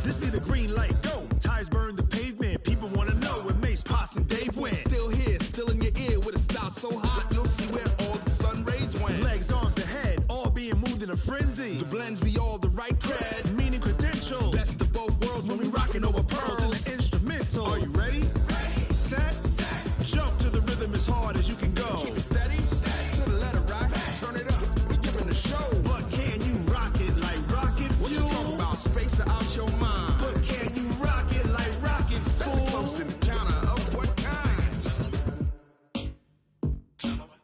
This be the green light, go. Tires burn the pavement, people wanna know where Mace, Pops, and Dave went. Still here, still in your ear with a style so hot, you'll see where all the sun rays went. Legs, arms, and head, all being moved in a frenzy. The blends be all the right cred, meaning credentials. best of both worlds When we rockin' over pearls in the instrumental. Are you ready? Set, jump to the rhythm as hard as you can go. Keep it steady, to the letter rock, turn it up, we giving a show. But can you rock it like rocket fuel? What you talking about, space or out your mind? But can you rock it like rockets, That's a close encounter of what kind? Gentlemen.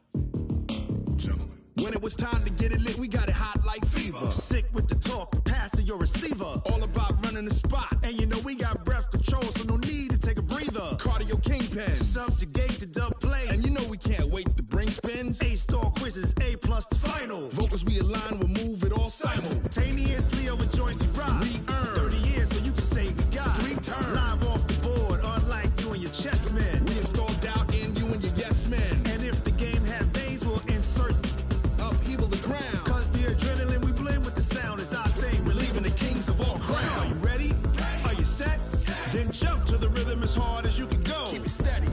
When it was time to get it lit, we got it hot like fever. Sick with the talk, passing your receiver. All about running the spot, And you know we got breath control, so no need to take a breather. cardio kingpin. Subjugate the dub play. And you know we can't wait to bring spins. A-star quizzes, A+ the final. Vocals we align, we'll move it all Simultaneously over joints we rock. We earn 30 years, so you can say we got 3 turns. live off the board, unlike you and your chess men. We install doubt in you and your yes men. And if the game had veins, we'll insert. Upheaval the ground. Cause the adrenaline we blend with the sound is our thing. Relieving the kings of all crowns. Are you ready? Are you set? Then jump to the rhythm as hard as you can go. Keep it steady,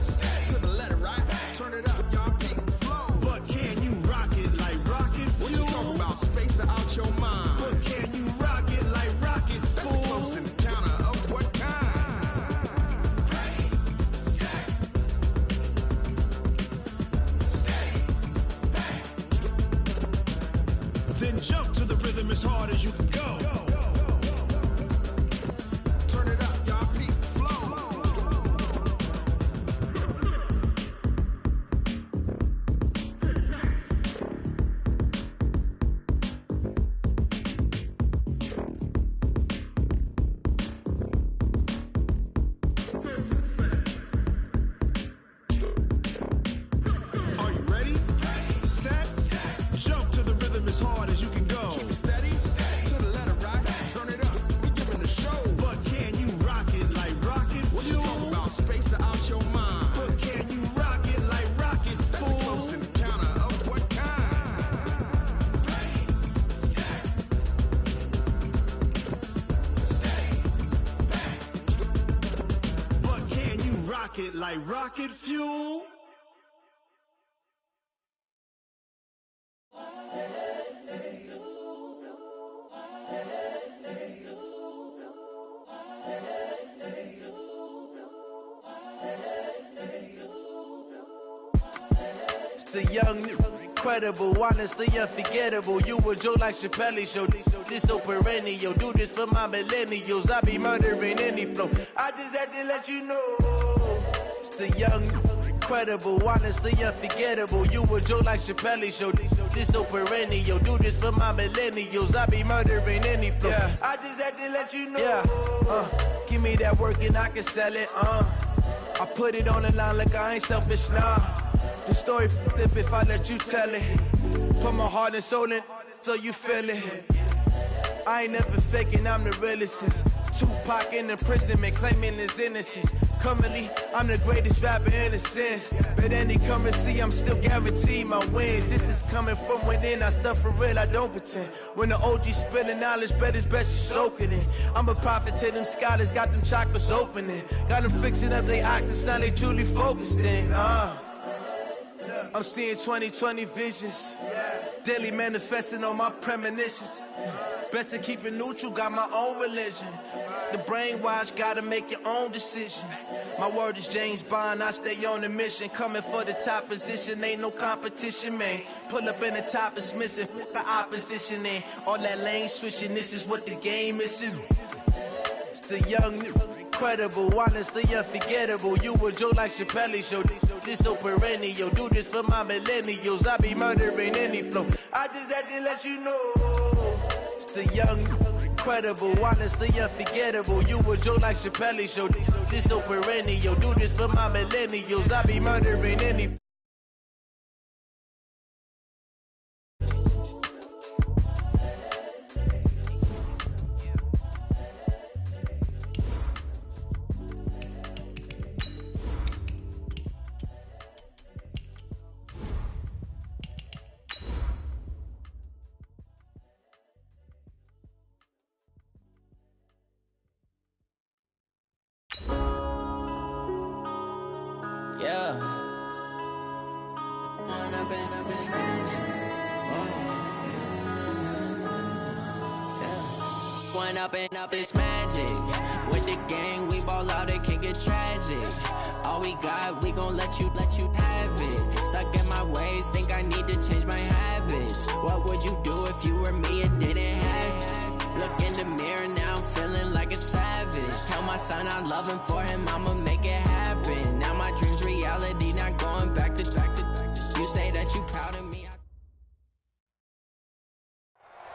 to the letter right. Turn it up, y'all peak the flow. But can you rock it like rocket What you fuel? talking about, space or out your mind? But can you rock it like rockets, That's a fool? close encounter of what kind? Then jump to the rhythm as hard as you can go. Turn it up, y'all peak the flow. Are you ready? Set, jump to the rhythm as hard as you can go. Keep it steady, to the letter right. Turn it up, we giving a show. But can you rock it like rocket What you talking fuel? about, space or out your mind? But can you rock it like rockets, That's a close fool? encounter of what kind? But can you rock it like rocket fuel? It's the young, incredible, honestly unforgettable. You a Joe like Chappelle show. This so perennial. Do this for my millennials. I be murdering any flow. I just had to let you know. It's the young, incredible, honestly unforgettable. You a Joe like Chappelle show. This so perennial. Do this for my millennials. I be murdering any flow. Yeah. I just had to let you know. Yeah. Give me that work and I can sell it. I put it on the line like I ain't selfish, nah. The story flip if I let you tell it. Put my heart and soul in so you feel it. I ain't never faking, I'm the realest since Tupac in imprisonment, claiming his innocence. Currently, I'm the greatest rapper in a sense. But any currency, I'm still guaranteed my wins. This is coming from within, I stuff for real, I don't pretend. When the OG spilling knowledge, bet it's best you soak it in. I'm a prophet to them scholars, got them chakras opening. Got them fixing up they octaves, now they truly focused in. I'm seeing 2020 visions. Daily manifesting on my premonitions. Best to keep it neutral, got my own religion. The brainwash, gotta make your own decision. My word is James Bond, I stay on the mission. Coming for the top position, ain't no competition, man. Pull up in the top, it's missing, the opposition ain't. All that lane switching, this is what the game is. It's the young, incredible, honestly unforgettable. You a Joe like Chappelle show. This so perennial. Do this for my millennials. I be murdering any flow. I just had to let you know. It's the young, incredible, honestly unforgettable. You a Joe like Chappelle show. This so perennial. Do this for my millennials. I be murdering any Up this magic. With the gang, we ball out, it can get tragic. All we got, we gon' let you have it. Stuck in my ways, think I need to change my habits. What would you do if you were me and didn't have it? Look in the mirror, now I'm feeling like a savage. Tell my son I love him, for him I'ma make it happen. Now my dream's reality, not going back to. You say that you proud of me.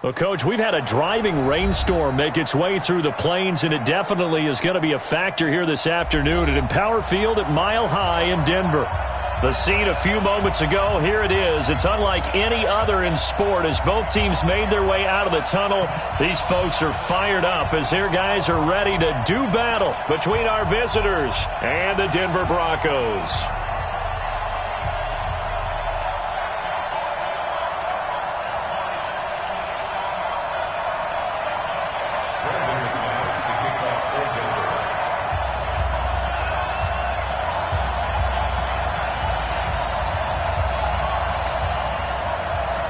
Well, Coach, we've had a driving rainstorm make its way through the plains, and it definitely is going to be a factor here this afternoon at Empower Field at Mile High in Denver. The scene a few moments ago, here it is. It's unlike any other in sport as both teams made their way out of the tunnel. These folks are fired up as their guys are ready to do battle between our visitors and the Denver Broncos.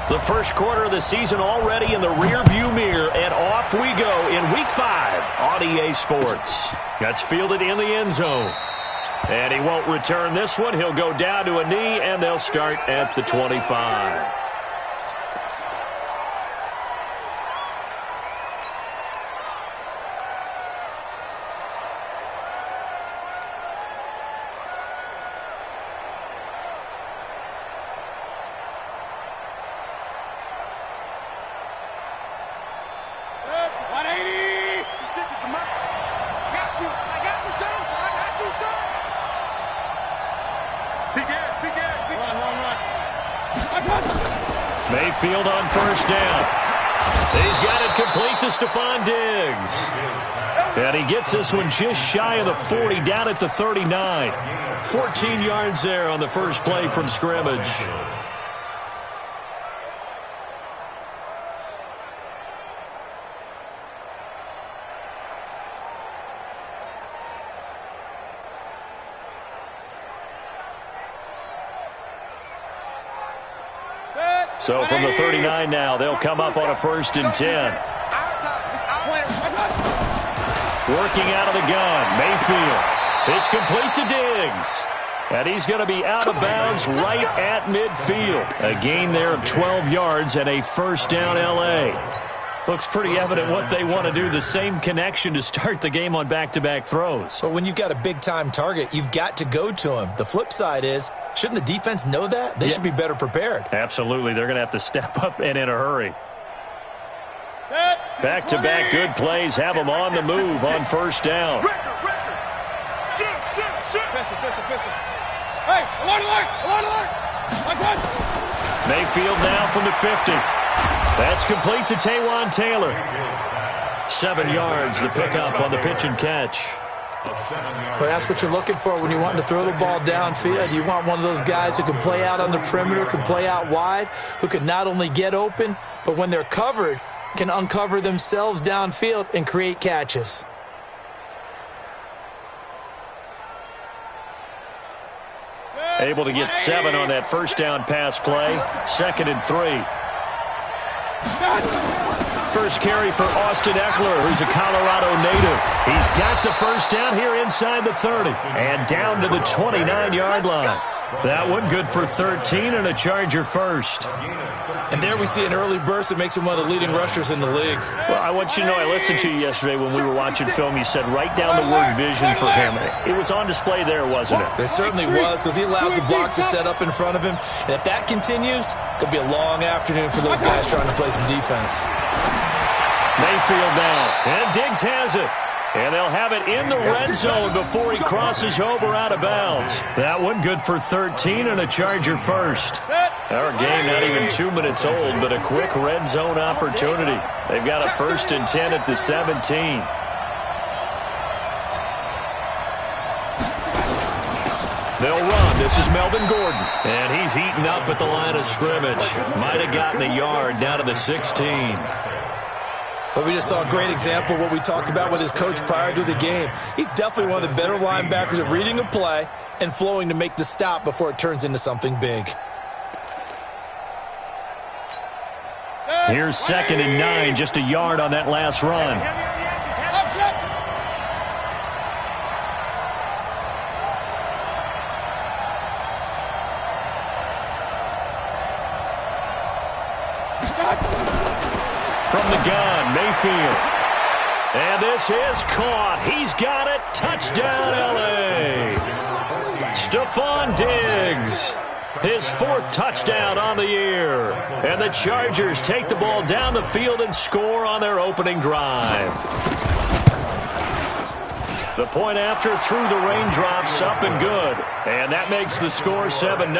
The first quarter of the season already in the rearview mirror, and off we go in Week 5 on EA Sports. That's fielded in the end zone. And he won't return this one. He'll go down to a knee, and they'll start at the 25. Mayfield on first down. He's got it complete to Stephon Diggs. And he gets this one just shy of the 40, down at the 39. 14 yards there on the first play from scrimmage. So from the 39 now, they'll come up on a 1st and 10. Working out of the gun, Mayfield. It's complete to Diggs. And he's going to be out of bounds right at midfield. A gain there of 12 yards and a 1st down L.A. Looks pretty evident what they want to do. The same connection to start the game on back-to-back throws. But when you've got a big-time target, you've got to go to him. The flip side is, shouldn't the defense know that? They should be better prepared. Absolutely. They're going to have to step up and in a hurry. Back-to-back good plays have them on the move on 1st down. Mayfield now from the 50. That's complete to Taywan Taylor. 7 yards, the pickup on the pitch and catch. Well, that's what you're looking for when you want to throw the ball downfield. You want one of those guys who can play out on the perimeter, can play out wide, who can not only get open, but when they're covered, can uncover themselves downfield and create catches. Able to get 7 on that 1st down pass play. 2nd and 3. First carry for Austin Eckler, who's a Colorado native. He's got the 1st down here inside the 30 and down to the 29-yard line. That one good for 13 and a Charger 1st. And there we see an early burst that makes him one of the leading rushers in the league. Well, I want you to know, I listened to you yesterday when we were watching film. You said write down the word vision for him. It was on display there, wasn't it? It certainly was, because he allows the blocks to set up in front of him. And if that continues, it could be a long afternoon for those guys trying to play some defense. Mayfield now, and Diggs has it. And they'll have it in the red zone before he crosses over out of bounds. That one good for 13 and a Charger 1st. Our game not even 2 minutes old, but a quick red zone opportunity. They've got a 1st and 10 at the 17. They'll run. This is Melvin Gordon. And he's heating up at the line of scrimmage. Might have gotten a yard down to the 16. But we just saw a great example of what we talked about with his coach prior to the game. He's definitely one of the better linebackers at reading a play and flowing to make the stop before it turns into something big. Here's 2nd and 9, just a yard on that last run. From the gun, Mayfield. And this is caught. He's got it. Touchdown, L.A. Stephon Diggs. His 4th touchdown on the year. And the Chargers take the ball down the field and score on their opening drive. The point after through the raindrops, up and good. And that makes the score 7-0.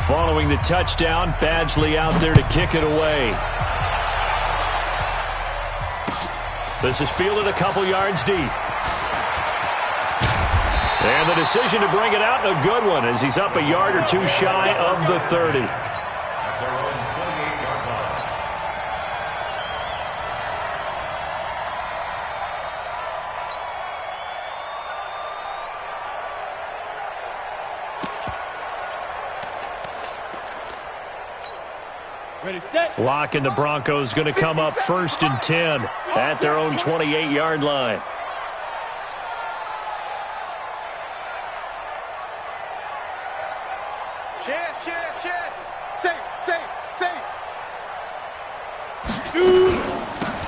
Following the touchdown, Badgley out there to kick it away. This is fielded a couple yards deep. And the decision to bring it out, a good one, as he's up a yard or two shy of the 30. Lock and the Broncos going to come up 1st and 10 at their own 28-yard line.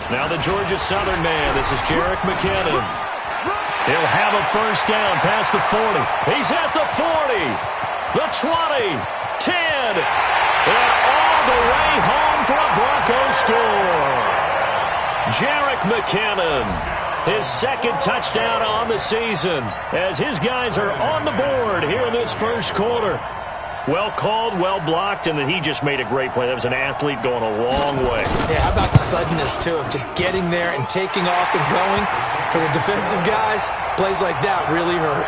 Now the Georgia Southern man. This is McKinnon. He'll have a 1st down past the 40. He's at the 40, the 20, 10, and all the way home for a Broncos score. McKinnon, his 2nd touchdown on the season, as his guys are on the board here in this 1st quarter. Well called, well blocked, and then he just made a great play. That was an athlete going a long way. Yeah, how about the suddenness, too, of just getting there and taking off and going? For the defensive guys, plays like that really hurt.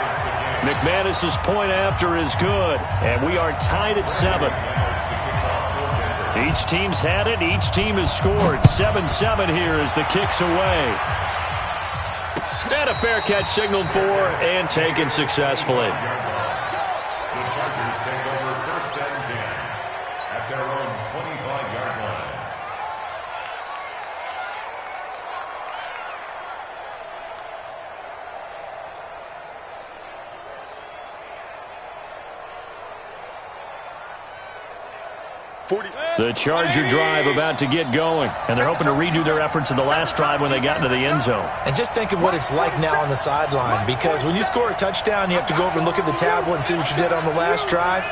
McManus's point after is good, and we are tied at 7. Each team's had it. Each team has scored. 7-7 here as the kick's away. And a fair catch signaled for and taken successfully. The Chargers take over 1st and 10 at their own 25-yard line. The Charger drive about to get going, and they're hoping to redo their efforts in the last drive when they got into the end zone. And just think of what it's like now on the sideline, because when you score a touchdown, you have to go over and look at the tablet and see what you did on the last drive.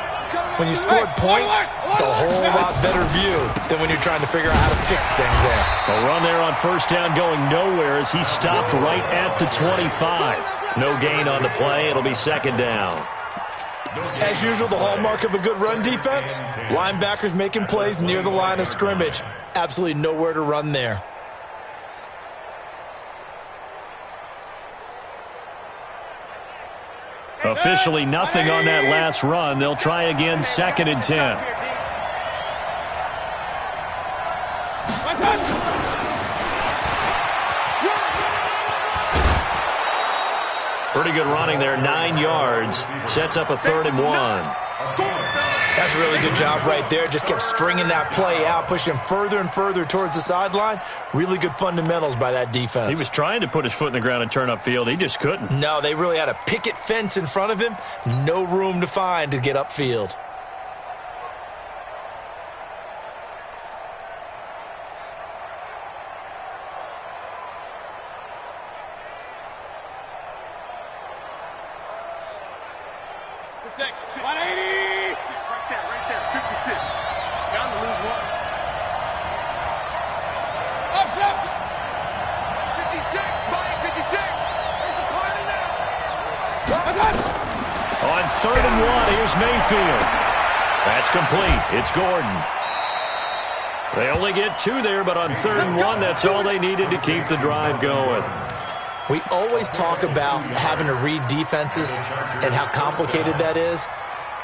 When you scored points, it's a whole lot better view than when you're trying to figure out how to fix things there. A run there on 1st down going nowhere as he stopped right at the 25. No gain on the play. It'll be 2nd down. As usual, the hallmark of a good run defense, linebackers making plays near the line of scrimmage. Absolutely nowhere to run there. Officially nothing on that last run. They'll try again 2nd and 10. Pretty good running there, 9 yards. Sets up a 3rd and 1. That's a really good job right there. Just kept stringing that play out, pushing further and further towards the sideline. Really good fundamentals by that defense. He was trying to put his foot in the ground and turn upfield. He just couldn't. No, they really had a picket fence in front of him. No room to find to get upfield. On 3rd and 1, here's Mayfield. That's complete. It's Gordon. They only get 2 there, but on 3rd and 1, that's all they needed to keep the drive going. We always talk about having to read defenses and how complicated that is.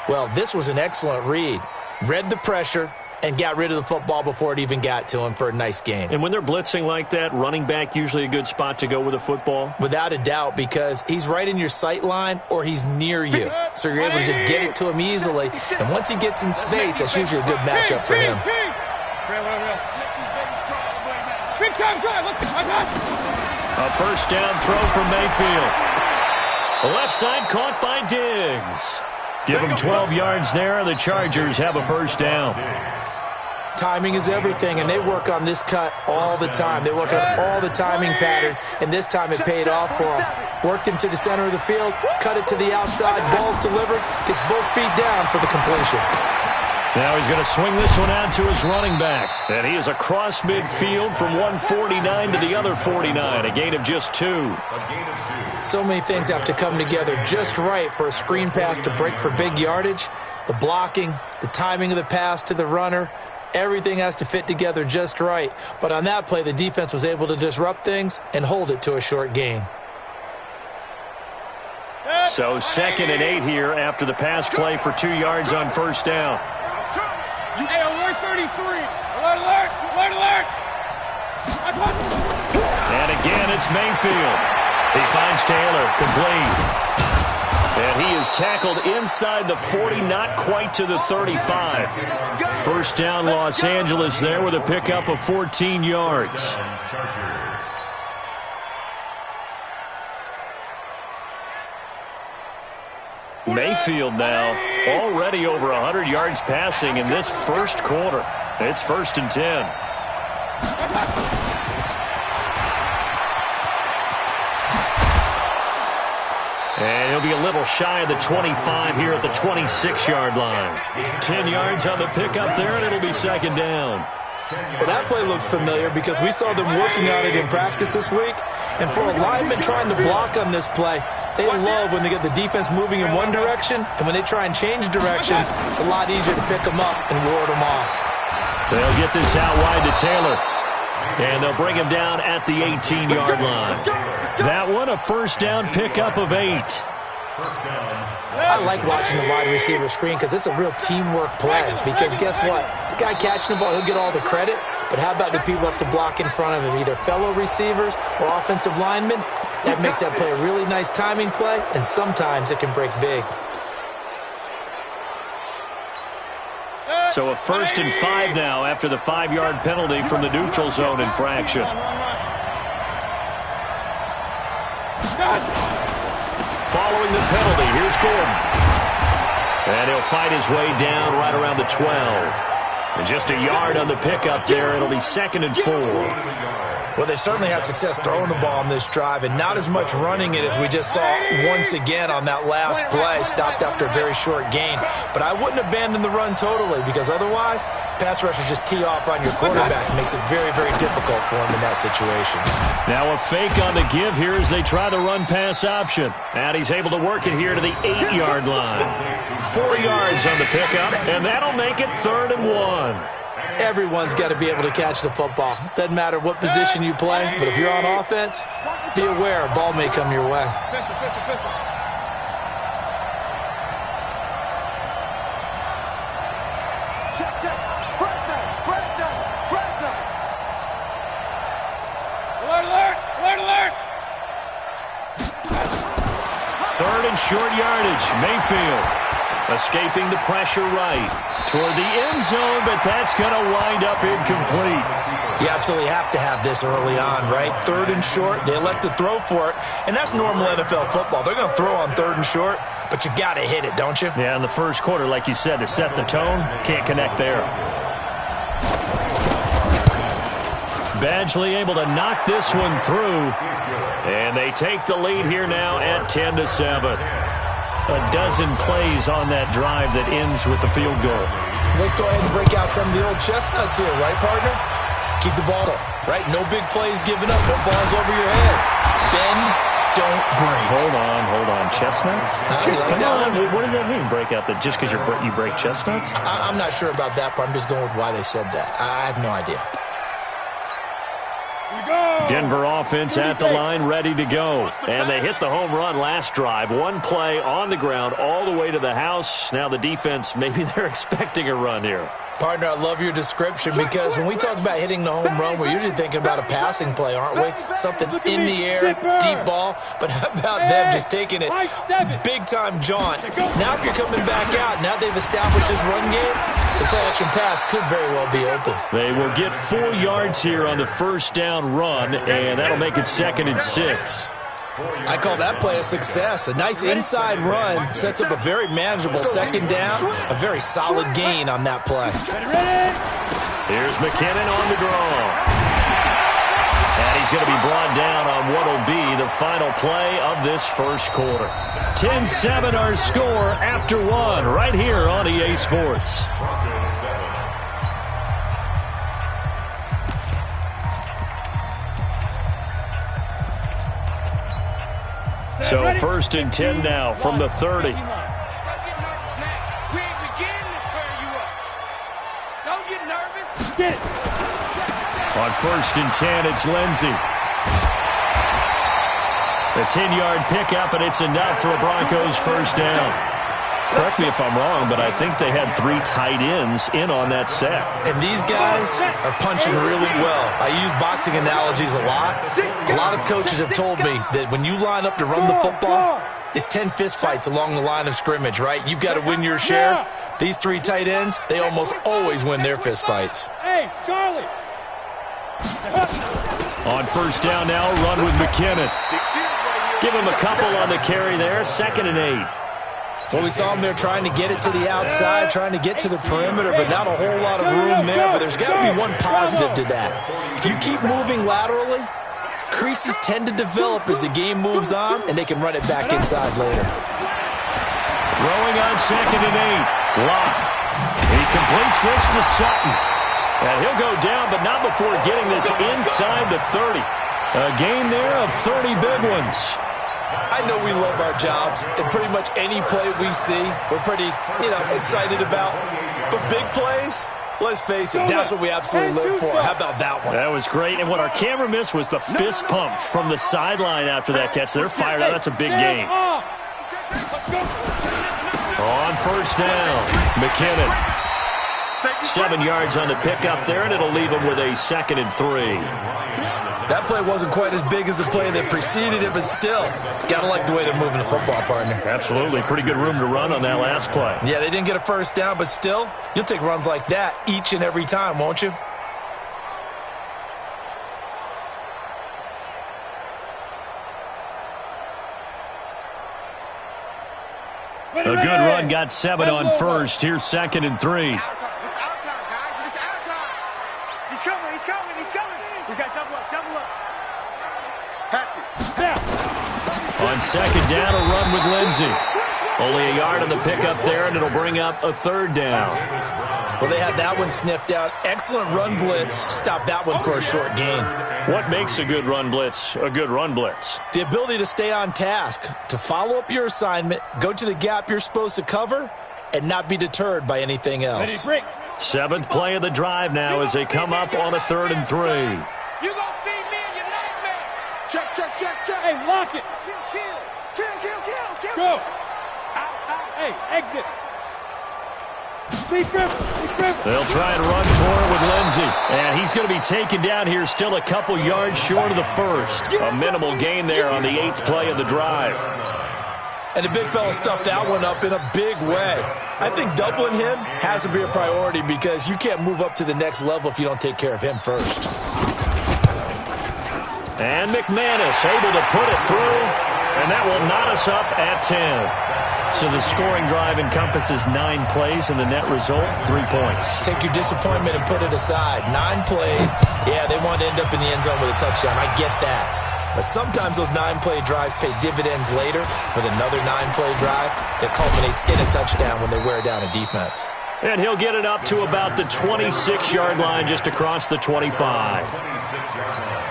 Well, this was an excellent read. Read the pressure, and got rid of the football before it even got to him for a nice gain. And when they're blitzing like that, running back usually a good spot to go with the football? Without a doubt, because he's right in your sight line or he's near you. So you're able to just get it to him easily. And once he gets in space, that's usually a good matchup for him. A first down throw from Mayfield. The left side caught by Diggs. Give him 12 yards there, and the Chargers have a first down. Timing is everything, and they work on this cut all the time. They work on all the timing patterns, and this time it paid off for him. Worked him to the center of the field, cut it to the outside, ball's delivered, gets both feet down for the completion. Now he's going to swing this one out to his running back. And he is across midfield from 149 to the other 49, a gain of just 2. So many things have to come together just right for a screen pass to break for big yardage. The blocking, the timing of the pass to the runner, everything has to fit together just right. But on that play, the defense was able to disrupt things and hold it to a short gain. So 2nd and 8 here after the pass play for 2 yards on first down. Hey, alert 33. Alert, alert, alert, alert. And again, it's Mayfield. He finds Taylor, complete. And he is tackled inside the 40, not quite to the 35. First down, Los Angeles there with a pickup of 14 yards. Mayfield now already over 100 yards passing in this first quarter. It's 1st and 10. And he'll be a little shy of the 25 here at the 26-yard line. 10 yards on the pickup there, and it'll be 2nd down. Well, that play looks familiar because we saw them working on it in practice this week. And for a lineman trying to block on this play, they love when they get the defense moving in one direction, and when they try and change directions, it's a lot easier to pick them up and ward them off. They'll get this out wide to Taylor, and they'll bring him down at the 18-yard line. That one, a first down pickup of 8. I like watching the wide receiver screen because it's a real teamwork play. Because guess what? The guy catching the ball, he'll get all the credit. But how about the people up to block in front of him, either fellow receivers or offensive linemen? That makes that play a really nice timing play, and sometimes it can break big. So a 1st and 5 now after the 5-yard penalty from the neutral zone infraction. Following the penalty, here's Gordon. And he'll fight his way down right around the 12. And just a yard on the pickup there. It'll be 2nd and 4. Well, they certainly had success throwing the ball on this drive, and not as much running it as we just saw once again on that last play. Stopped after a very short gain. But I wouldn't abandon the run totally, because otherwise, pass rushers just tee off on your quarterback. It makes it very, very difficult for him in that situation. Now a fake on the give here as they try the run-pass option. And he's able to work it here to the 8-yard line. 4 yards on the pickup, and that'll make it 3rd and 1. Everyone's got to be able to catch the football. Doesn't matter what position you play, but if you're on offense, be aware a ball may come your way. Check, check. Press down, press down, press down. Alert, alert, alert, alert. 3rd and short yardage. Mayfield escaping the pressure right toward the end zone, but that's going to wind up incomplete. You absolutely have to have this early on, right? 3rd and short, they elect to throw for it, and that's normal NFL football. They're going to throw on 3rd and short, but you've got to hit it, don't you? Yeah, in the first quarter, like you said, to set the tone, can't connect there. Badgley able to knock this one through, and they take the lead here now at 10-7. A dozen plays on that drive that ends with the field goal. Let's go ahead and break out some of the old chestnuts here, right, partner? Keep the ball, right? No big plays given up. No balls over your head. Bend, don't break. Hold on. Chestnuts? You like Come that on. one? What does that mean, break out? That just because you break chestnuts? I'm not sure about that, but I'm just going with why they said that. I have no idea. Denver offense at the line, ready to go. And they hit the home run last drive. One play on the ground all the way to the house. Now the defense, maybe they're expecting a run here. Partner, I love your description because when we talk about hitting the home run, we're usually thinking about a passing play, aren't we? Something in the air, deep ball. But how about them just taking it big-time jaunt? Now if you're coming back out, now they've established this run game, the play-action pass could very well be open. They will get 4 yards here on the first down run, and that'll make it 2nd and 6. I call that play a success. A nice inside run sets up a very manageable 2nd down, a very solid gain on that play. Here's McKinnon on the draw. And he's going to be brought down on what will be the final play of this first quarter. 10-7 our score after 1 right here on EA Sports. So 1st and 10 now from the 30. Don't get nervous, Mac. We ain't beginning to tear you up. Don't get nervous. Get it. On 1st and 10, it's Lindsey. The 10-yard pickup, and it's enough for a Broncos first down. Correct me if I'm wrong, but I think they had 3 tight ends in on that set. And these guys are punching really well. I use boxing analogies a lot. A lot of coaches have told me that when you line up to run the football, it's 10 fistfights along the line of scrimmage, right? You've got to win your share. These 3 tight ends, they almost always win their fistfights. Hey, Charlie. On first down now, run with McKinnon. Give him a couple on the carry there, 2nd and 8. Well, we saw him there trying to get it to the outside, trying to get to the perimeter, but not a whole lot of room there. But there's got to be one positive to that. If you keep moving laterally, creases tend to develop as the game moves on, and they can run it back inside later. Throwing on 2nd and 8. Locke. He completes this to Sutton. And he'll go down, but not before getting this inside the 30. A gain there of 30 big ones. I know we love our jobs, and pretty much any play we see, we're pretty, excited about. But big plays, let's face it, that's what we absolutely live for. How about that one? That was great, and what our camera missed was the fist pump from the sideline after that catch. They're fired out. That's a big game. On first down, McKinnon. 7 yards on the pickup there, and it'll leave him with a 2nd and 3. That play wasn't quite as big as the play that preceded it, but still, got to like the way they're moving the football, partner. Absolutely. Pretty good room to run on that last play. Yeah, they didn't get a first down, but still, you'll take runs like that each and every time, won't you? A good run, got 7 on first. Here's 2nd and 3. It's our time, guys. It's our time. He's coming. We got double up. Hatchet. On 2nd down, a run with Lindsey. Only a yard on the pickup there, and it'll bring up a 3rd down. Well, they had that one sniffed out. Excellent run blitz. Stop that one for a short gain. What makes a good run blitz a good run blitz? The ability to stay on task, to follow up your assignment, go to the gap you're supposed to cover, and not be deterred by anything else. 7th play of the drive now as they come up on a 3rd and 3. You gonna see me in your nightmare. Check. Hey, lock it. Kill. Go. Out. Hey, exit. They'll try and run for it with Lindsey. And he's going to be taken down here, still a couple yards short of the first. A minimal gain there on the 8th play of the drive. And the big fella stuffed that one up in a big way. I think doubling him has to be a priority because you can't move up to the next level if you don't take care of him first. And McManus able to put it through, and that will knot us up at 10. So the scoring drive encompasses 9 plays, and the net result, 3 points. Take your disappointment and put it aside. 9 plays. Yeah, they want to end up in the end zone with a touchdown. I get that. But sometimes those 9-play drives pay dividends later with another 9-play drive that culminates in a touchdown when they wear down a defense. And he'll get it up to about the 26-yard line, just across the 25. 26-yard line.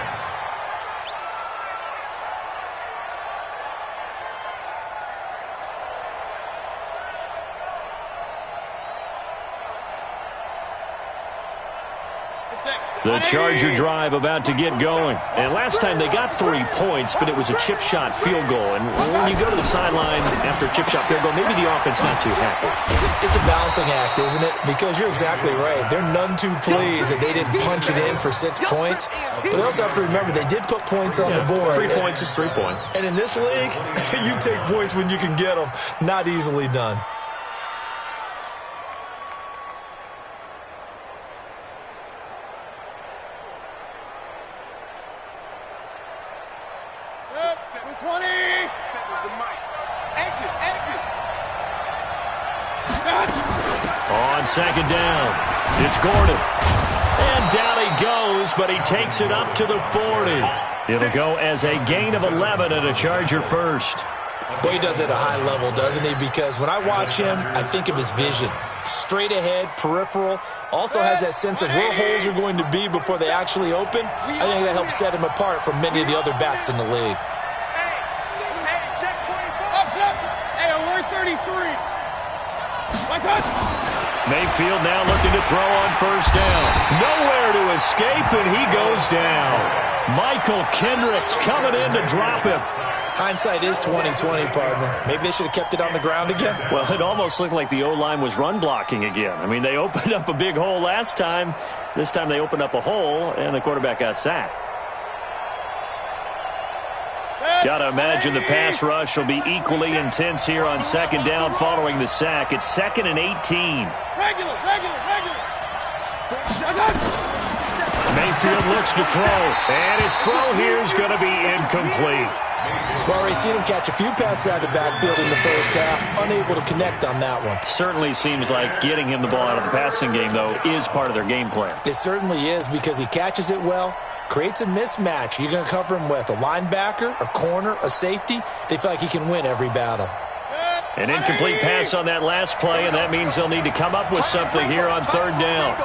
The Charger drive about to get going. And last time they got 3 points, but it was a chip shot field goal. And when you go to the sideline after a chip shot field goal, maybe the offense not too happy. It's a balancing act, isn't it? Because you're exactly right. They're none too pleased that they didn't punch it in for 6 points. But they also have to remember they did put points on the board. 3 points is 3 points. And in this league, you take points when you can get them. Not easily done. On second down, it's Gordon. And down he goes, but he takes it up to the 40. It'll go as a gain of 11 and a Charger first. Boy, he does it at a high level, doesn't he? Because when I watch him, I think of his vision. Straight ahead, peripheral. Also has that sense of where holes are going to be before they actually open. I think that helps set him apart from many of the other backs in the league. Hey, alert 33. Mayfield now looking to throw on first down. Nowhere to escape, and he goes down. Michael Kendricks coming in to drop him. Hindsight is 20/20, partner. Maybe they should have kept it on the ground again. Well, it almost looked like the O-line was run blocking again. I mean, they opened up a big hole last time. This time they opened up a hole, and the quarterback got sacked. Got to imagine the pass rush will be equally intense here on second down following the sack. It's 2nd and 18. Regular. Mayfield looks to throw, and his throw here is going to be incomplete. Well, we've seen him catch a few passes out of the backfield in the first half, unable to connect on that one. Certainly seems like getting him the ball out of the passing game, though, is part of their game plan. It certainly is because he catches it well, creates a mismatch. You're going to cover him with a linebacker, a corner, a safety. They feel like he can win every battle. An incomplete pass on that last play, and that means they'll need to come up with something here on third down.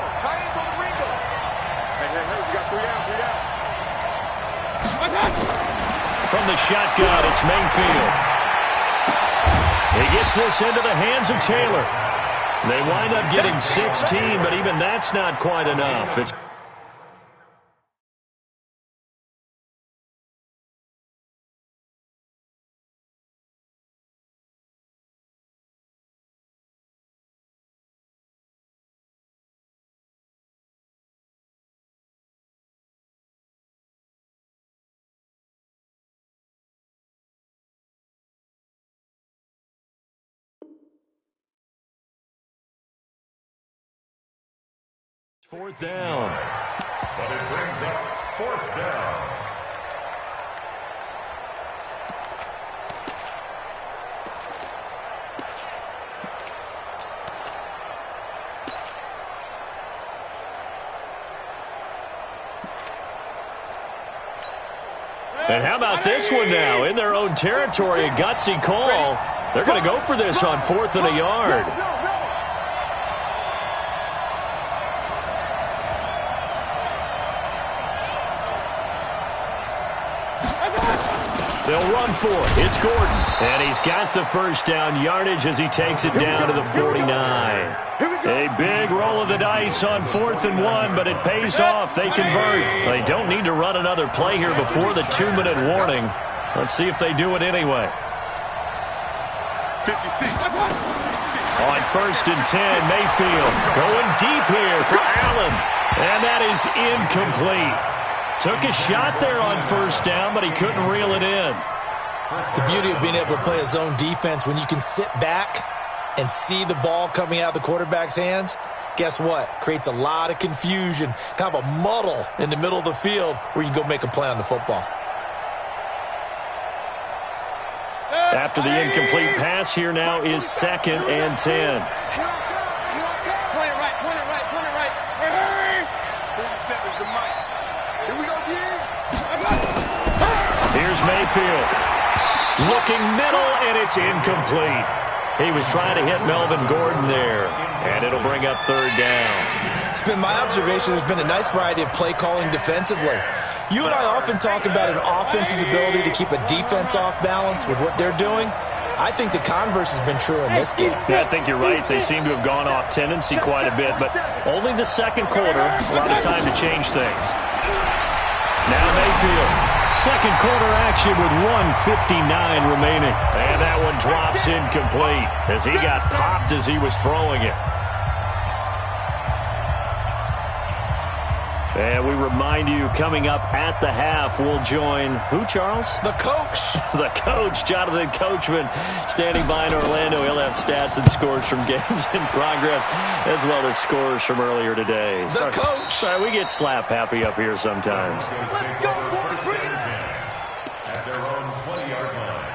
From the shotgun, it's Mayfield. He gets this into the hands of Taylor. They wind up getting 16, but even that's not quite enough. It's fourth down. But it brings up fourth down. And how about this one now? In their own territory, a gutsy call. They're going to go for this on 4th and a yard. They'll run for it. It's Gordon. And he's got the first down yardage as he takes it down to the 49. A big roll of the dice on 4th and 1, but it pays off. They convert. They don't need to run another play here before the 2-minute warning. Let's see if they do it anyway. 56. On 1st and 10, Mayfield going deep here for Allen. And that is incomplete. Took a shot there on first down, but he couldn't reel it in. The beauty of being able to play a zone defense when you can sit back and see the ball coming out of the quarterback's hands, guess what? Creates a lot of confusion, kind of a muddle in the middle of the field where you can go make a play on the football. After the incomplete pass, here now is 2nd and 10. Here's Mayfield. Looking middle, and it's incomplete. He was trying to hit Melvin Gordon there, and it'll bring up 3rd down. It's been my observation there's been a nice variety of play calling defensively. You and I often talk about an offense's ability to keep a defense off balance with what they're doing. I think the converse has been true in this game. Yeah, I think you're right. They seem to have gone off tendency quite a bit, but only the second quarter. A lot of time to change things. Now Mayfield. Second quarter action with 1:59 remaining. And that one drops incomplete as he got popped as he was throwing it. And we remind you, coming up at the half, we'll join who, Charles? The coach. The coach, Jonathan Coachman, standing by in Orlando. He'll have stats and scores from games in progress, as well as scores from earlier today. The coach. Sorry, we get slap happy up here sometimes. Let's go, boys. At their own 20-yard line.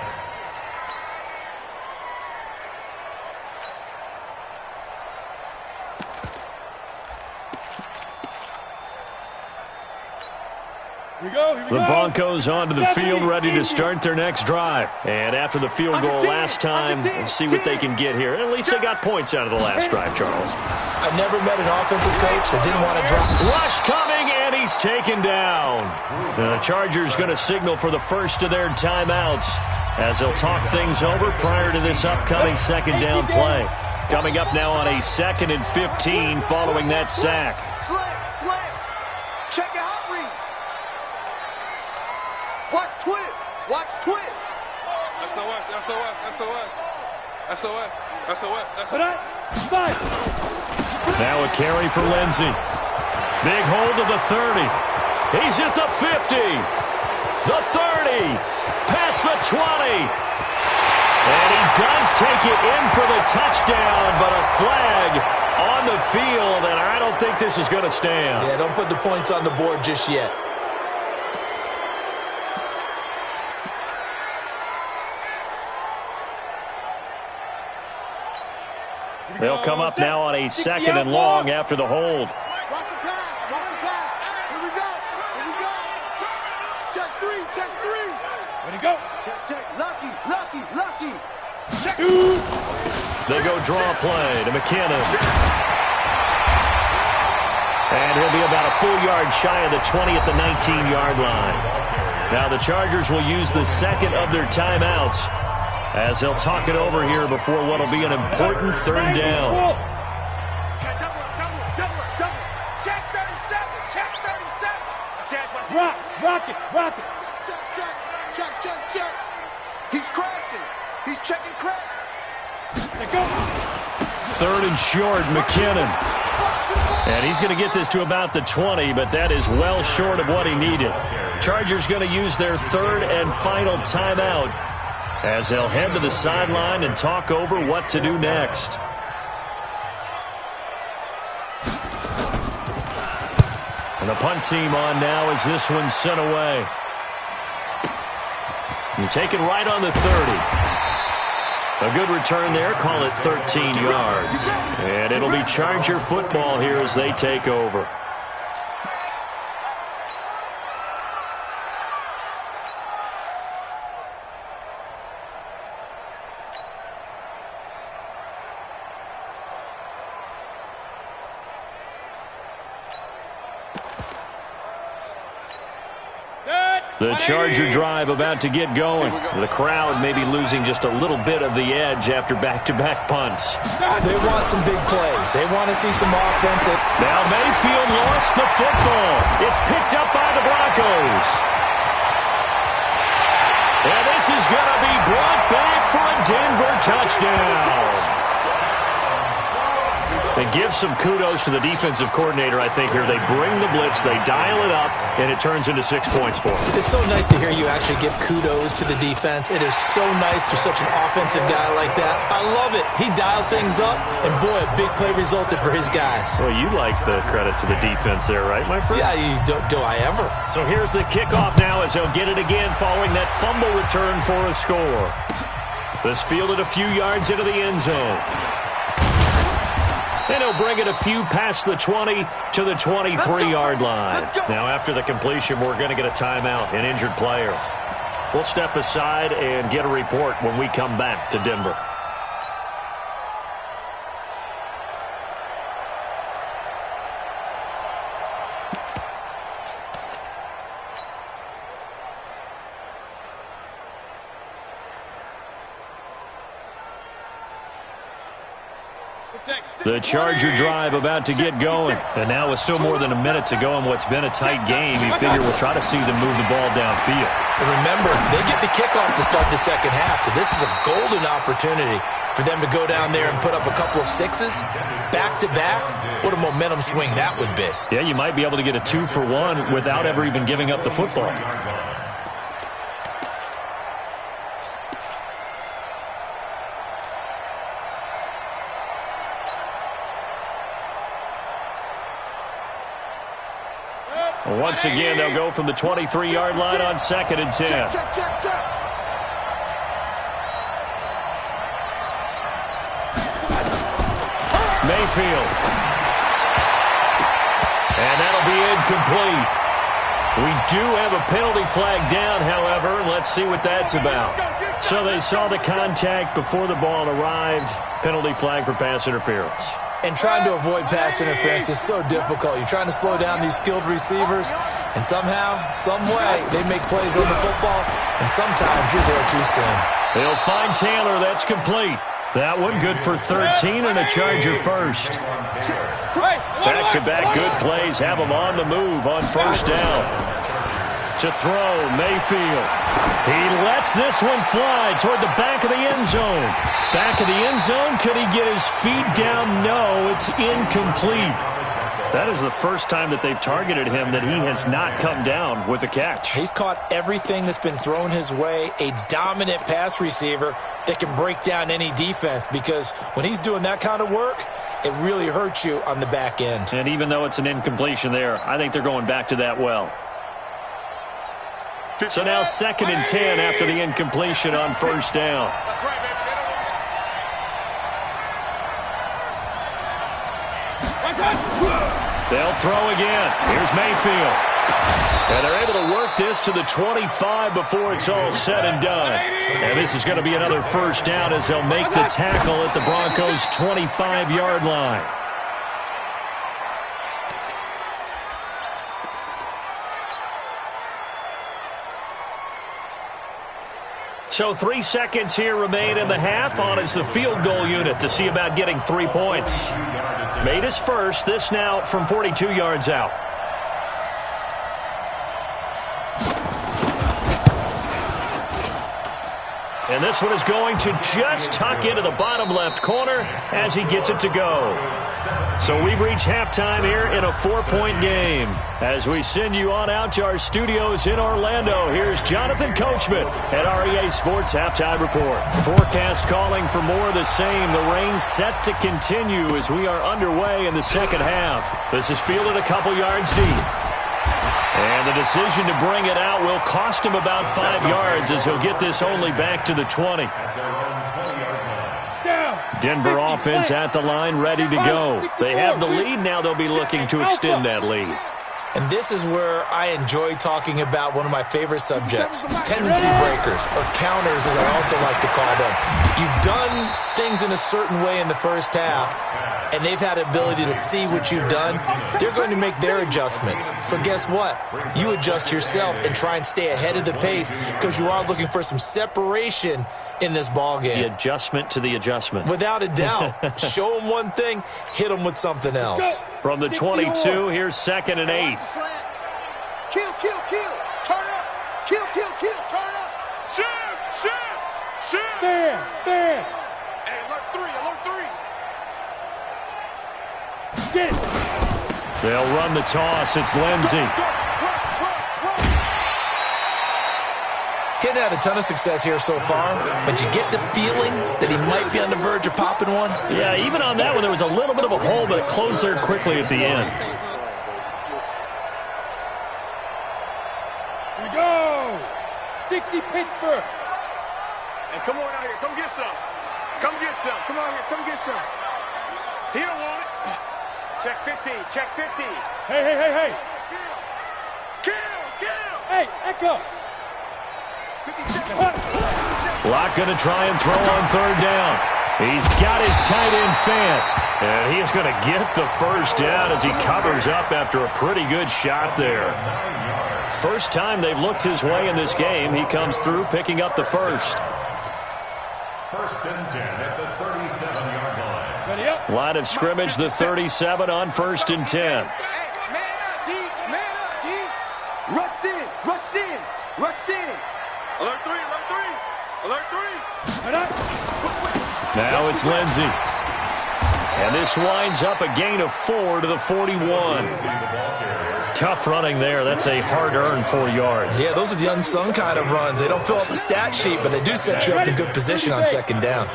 Here we go. The Broncos onto the field, ready to start their next drive. And after the field goal last time, we'll see what they can get here. At least they got points out of the last drive, Charles. I've never met an offensive coach that didn't want to drop. Rush coming, and he's taken down. The Chargers going to signal for the first of their timeouts as they'll talk things over prior to this upcoming second down play. Coming up now on a 2nd and 15 following that sack. Slam. Check your hot read. Watch twist. SOS. Now a carry for Lindsey. Big hold to the 30. He's at the 50. The 30. Past the 20. And he does take it in for the touchdown, but a flag on the field, and I don't think this is going to stand. Yeah, don't put the points on the board just yet. They'll come up now on a 2nd and long after the hold. Watch the pass. Here we go. Check three. Way to go. Check. Lucky. Check. They go draw play to McKinnon. And he'll be about a full yard shy of the 20 at the 19-yard line. Now the Chargers will use the second of their timeouts as they'll talk it over here before what will be an important third down. Double. Check 37. Rock it. Check. He's crashing. He's checking crash. Let's go. 3rd and short, McKinnon. And he's going to get this to about the 20, but that is well short of what he needed. Chargers going to use their 3rd and final timeout as they'll head to the sideline and talk over what to do next. And the punt team on now as this one's sent away. And taken right on the 30. A good return there, call it 13 yards. And it'll be Charger football here as they take over. The Charger drive about to get going. The crowd may be losing just a little bit of the edge after back-to-back punts. They want some big plays. They want to see some offense. Now Mayfield lost the football. It's picked up by the Broncos. And this is going to be brought back for a Denver touchdown. And give some kudos to the defensive coordinator, I think, here. They bring the blitz, they dial it up, and it turns into 6 points for them. It's so nice to hear you actually give kudos to the defense. It is so nice for such an offensive guy like that. I love it. He dialed things up, and boy, a big play resulted for his guys. Well, you like the credit to the defense there, right, my friend? Yeah, do I ever. So here's the kickoff now as they'll get it again following that fumble return for a score. This fielded a few yards into the end zone. And he'll bring it a few past the 20 to the 23-yard line. Now, after the completion, we're going to get a timeout, an injured player. We'll step aside and get a report when we come back to Denver. The Charger drive about to get going. And now with still more than a minute to go in what's been a tight game, you figure we'll try to see them move the ball downfield. And remember, they get the kickoff to start the second half, so this is a golden opportunity for them to go down there and put up a couple of sixes back-to-back. What a momentum swing that would be. Yeah, you might be able to get a 2-for-1 without ever even giving up the football. Once again, they'll go from the 23-yard line on 2nd and 10. Check. Mayfield. And that'll be incomplete. We do have a penalty flag down, however. Let's see what that's about. So they saw the contact before the ball arrived. Penalty flag for pass interference. And trying to avoid pass interference is so difficult. You're trying to slow down these skilled receivers, and somehow, some way, they make plays on the football, and sometimes you're there too soon. They'll find Taylor. That's complete. That one good for 13 and a Charger first. Back-to-back good plays have them on the move on first down. To throw, Mayfield. He lets this one fly toward the back of the end zone. Back of the end zone, could he get his feet down? No, it's incomplete. That is the first time that they've targeted him that he has not come down with a catch. He's caught everything that's been thrown his way, a dominant pass receiver that can break down any defense, because when he's doing that kind of work, it really hurts you on the back end. And even though it's an incompletion there, I think they're going back to that well. So now 2nd and 10 after the incompletion on first down. That's right, baby. They'll throw again. Here's Mayfield. And they're able to work this to the 25 before it's all said and done. And this is going to be another first down as they'll make the tackle at the Broncos' 25-yard line. So 3 seconds here remain in the half. On is the field goal unit to see about getting 3 points. Made his first. This now from 42 yards out. And this one is going to just tuck into the bottom left corner as he gets it to go. So we've reached halftime here in a 4-point game. As we send you on out to our studios in Orlando, here's Jonathan Coachman at REA Sports Halftime Report. Forecast calling for more of the same. The rain set to continue as we are underway in the second half. This is fielded a couple yards deep. And the decision to bring it out will cost him about 5 yards as he'll get this only back to the 20. Denver offense at the line, ready to go. They have the lead. Now they'll be looking to extend that lead. And this is where I enjoy talking about one of my favorite subjects, tendency breakers, or counters as I also like to call them. You've done things in a certain way in the first half, and they've had the ability to see what you've done. They're going to make their adjustments. So guess what? You adjust yourself and try and stay ahead of the pace because you are looking for some separation in this ball game. The adjustment to the adjustment. Without a doubt. Show them one thing, hit them with something else. From the 22, here's 2nd and 8. Kill. Turn it up. Kill. Turn it up. Shoot. Stand. Hey, alert 3. Get it. They'll run the toss. It's Lindsey. Hadn't had a ton of success here so far, but you get the feeling that he might be on the verge of popping one. Yeah, even on that one, there was a little bit of a hole, but it closed there quickly at the end. Here we go. 60 Pittsburgh. And come on out here. Come get some. Come on here. Come get some. He don't want it. Check 50. Hey. Kill. Hey, Echo. Locke going to try and throw on 3rd down. He's got his tight end Fant. And he is going to get the first down as he covers up after a pretty good shot there. First time they've looked his way in this game. He comes through picking up the first. First and 10 at the 37-yard line. Ready up. Line of scrimmage, the 37 on 1st and 10. Man up, D. Man up, D. Rush in. Rush in. Rush in. Alert 3. Alert 3. Alert 3. Now it's Lindsey. And this winds up a gain of 4 to the 41. Tough running there. That's a hard-earned 4 yards. Yeah, those are the unsung kind of runs. They don't fill up the stat sheet, but they do set you up in good position on second down.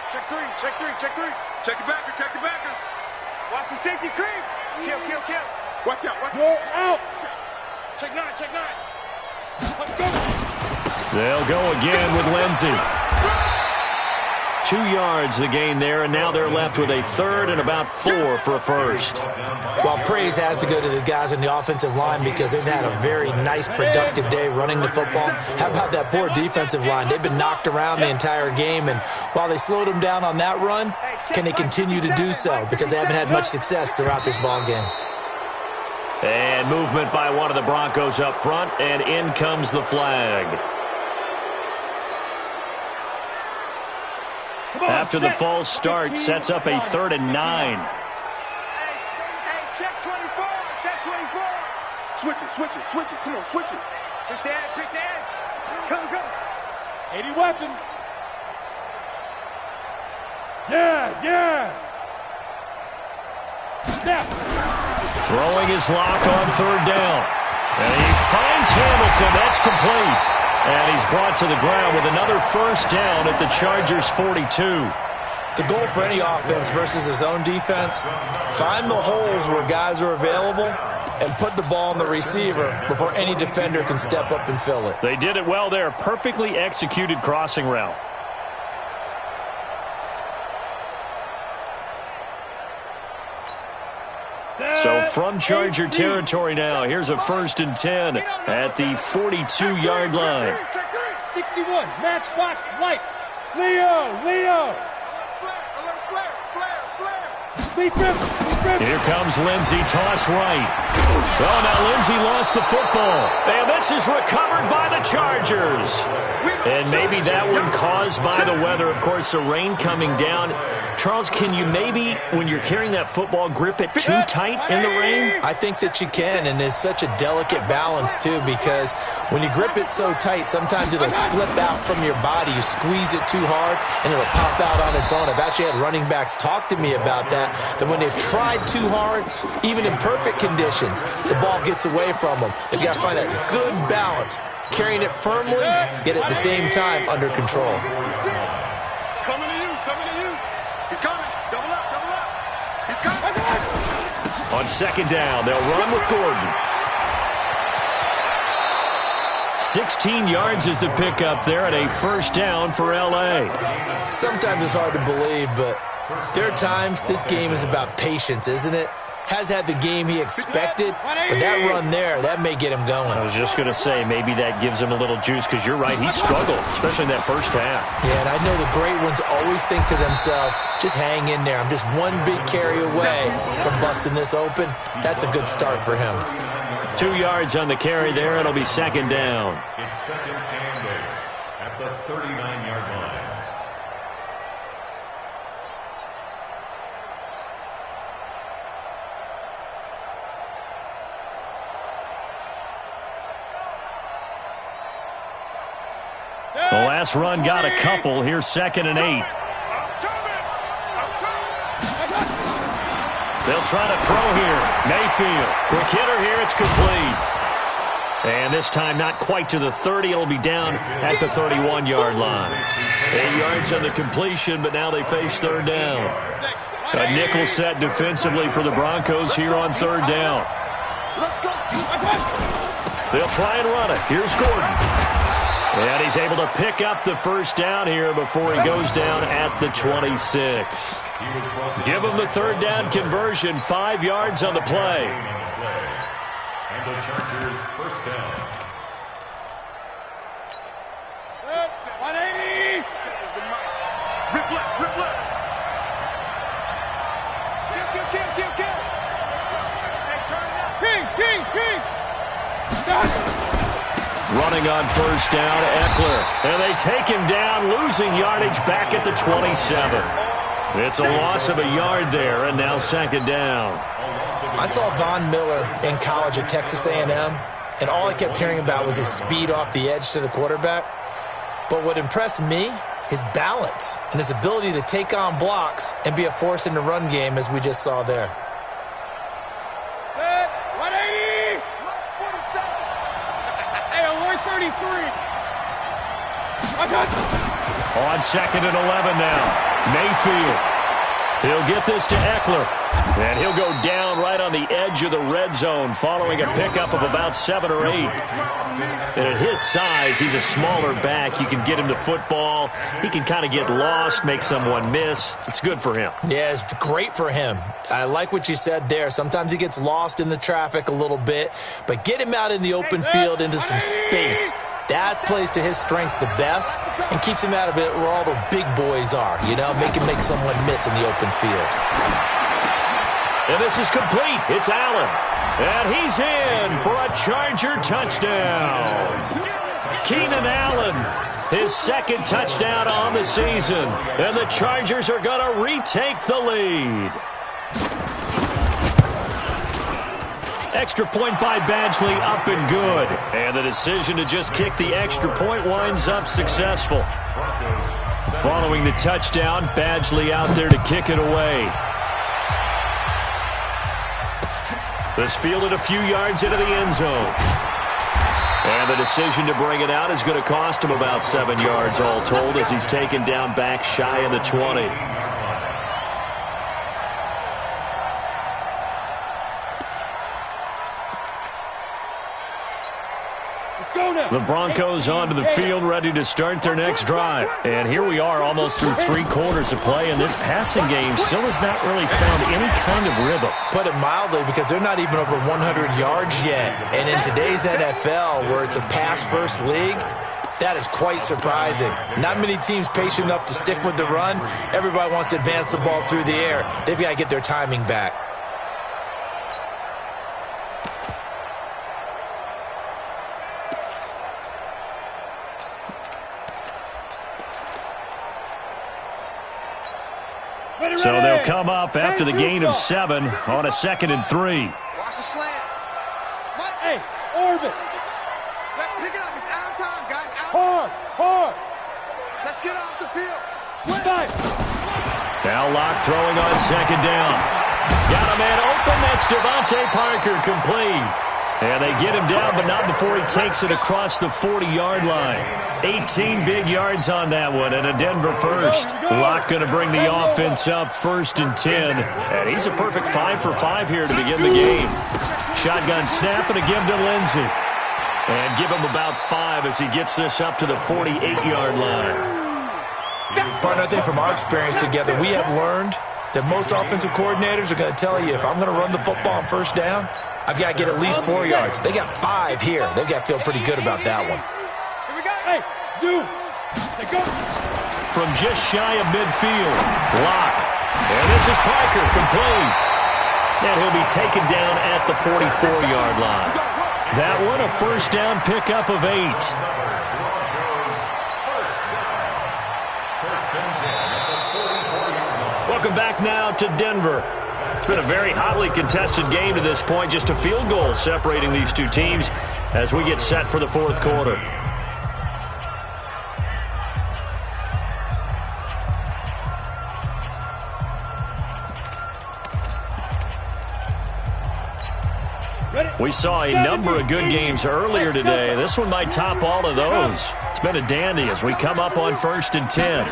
Check 3. Check 3. Check 3. Check the backer. Check the backer. Watch the safety creep. Kill. Watch out. Watch out. Out. Check 9. Check 9. Let's go. They'll go again with Lindsey. 2 yards the gain there, and now they're left with a 3rd and about 4 for a first. Well, praise has to go to the guys on the offensive line because they've had a very nice, productive day running the football. How about that poor defensive line? They've been knocked around the entire game, and while they slowed them down on that run, can they continue to do so? Because they haven't had much success throughout this ball game. And movement by one of the Broncos up front, and in comes the flag. After the false start, sets up a 3rd and 9. Hey, check 24. Check 24. Switch it. Come on, switch it. Pick the edge. Come. 80 weapon. Yes. Snap. Throwing his lock on 3rd down. And he finds Hamilton. That's complete. And he's brought to the ground with another first down at the Chargers' 42. The goal for any offense versus his own defense, find the holes where guys are available and put the ball on the receiver before any defender can step up and fill it. They did it well there. Perfectly executed crossing route. So from Charger territory now, here's a 1st and 10 at the 42-yard line. 61, matchbox lights. Leo. Here comes Lindsey, toss right. Oh, now Lindsey lost the football. And this is recovered by the Chargers. And maybe that one caused by the weather. Of course, the rain coming down. Charles, can you maybe, when you're carrying that football, grip it too tight in the rain? I think that you can, and it's such a delicate balance, too, because when you grip it so tight, sometimes it'll slip out from your body. You squeeze it too hard, and it'll pop out on its own. I've actually had running backs talk to me about that when they've tried too hard, even in perfect conditions, the ball gets away from them. They've got to find that good balance, carrying it firmly, yet at the same time under control. Coming to you. He's coming. Double up. He's coming. On 2nd down, they'll run with Gordon. 16 yards is the pickup there at a 1st down for L.A. Sometimes it's hard to believe, but there are times this game is about patience, isn't it? Has had the game he expected, but that run there, that may get him going. I was just going to say, maybe that gives him a little juice, because you're right, he struggled, especially in that first half. Yeah, and I know the great ones always think to themselves, just hang in there. I'm just one big carry away from busting this open. That's a good start for him. 2 yards on the carry there. It'll be 2nd down. It's 2nd and 8 at the 39-yard line. The last run got a couple. Here's 2nd and 8. They'll try to throw here. Mayfield. Quick hitter here. It's complete. And this time not quite to the 30. It'll be down at the 31-yard line. 8 yards on the completion, but now they face 3rd down. A nickel set defensively for the Broncos here on 3rd down. They'll try and run it. Here's Gordon. And he's able to pick up the 1st down here before he goes down at the 26. Give him the 3rd down conversion, 5 yards on the play. And the Chargers' 1st down. 180. Rip left. Kill. Hey, turn it up. King. Running on first down, Eckler. And they take him down, losing yardage back at the 27. It's a loss of a yard there, and now second down. I saw Von Miller in college at Texas A&M, and all I kept hearing about was his speed off the edge to the quarterback. But what impressed me, his balance and his ability to take on blocks and be a force in the run game, as we just saw there. 180! 133. On second and 11 now. Mayfield. He'll get this to Eckler. And he'll go down right on the edge of the red zone following a pickup of about 7 or 8. And at his size, he's a smaller back. You can get him to football. He can kind of get lost, make someone miss. It's good for him. Yeah, it's great for him. I like what you said there. Sometimes he gets lost in the traffic a little bit, but get him out in the open field into some space. That plays to his strengths the best and keeps him out of it where all the big boys are, you know, make someone miss in the open field. And this is complete. It's Allen. And he's in for a Charger touchdown. Keenan Allen, his second touchdown on the season. And the Chargers are going to retake the lead. Extra point by Badgley, up and good. And the decision to just kick the extra point winds up successful. Following the touchdown, Badgley out there to kick it away. This fielded a few yards into the end zone. And the decision to bring it out is going to cost him about 7 yards all told as he's taken down back shy of the 20. The Broncos onto the field, ready to start their next drive. And here we are almost through 3 quarters of play, and this passing game still has not really found any kind of rhythm. Put it mildly, because they're not even over 100 yards yet. And in today's NFL, where it's a pass-first league, that is quite surprising. Not many teams patient enough to stick with the run. Everybody wants to advance the ball through the air. They've got to get their timing back. So they'll come up after the gain of 7 on a 2nd and 3. Watch the slant. Hey, orbit. Let's pick it up. It's out of time, guys. Hard. Let's get off the field. Slant. Now Locke throwing on 2nd down. Got a man open. That's Devontae Parker, complete. And they get him down, but not before he takes it across the 40-yard line. 18 big yards on that one, and a Denver first. Locke going to bring the offense up 1st and 10. And he's a perfect 5 for 5 here to begin the game. Shotgun snap and a give to Lindsey. And give him about 5 as he gets this up to the 48-yard line. Partner, I think from our experience together, we have learned that most offensive coordinators are going to tell you, if I'm going to run the football on 1st down, I've got to get at least 4 yards. They got 5 here. They've got to feel pretty good about that one. Here we go. Hey, zoom. Hey, go. From just shy of midfield, Locke. And this is Parker, complete. And he'll be taken down at the 44-yard line. That one, a 1st down pickup of 8. Welcome back now to Denver. It's been a very hotly contested game to this point. Just a field goal separating these two teams as we get set for the 4th quarter. We saw a number of good games earlier today. This one might top all of those. It's been a dandy as we come up on 1st and 10.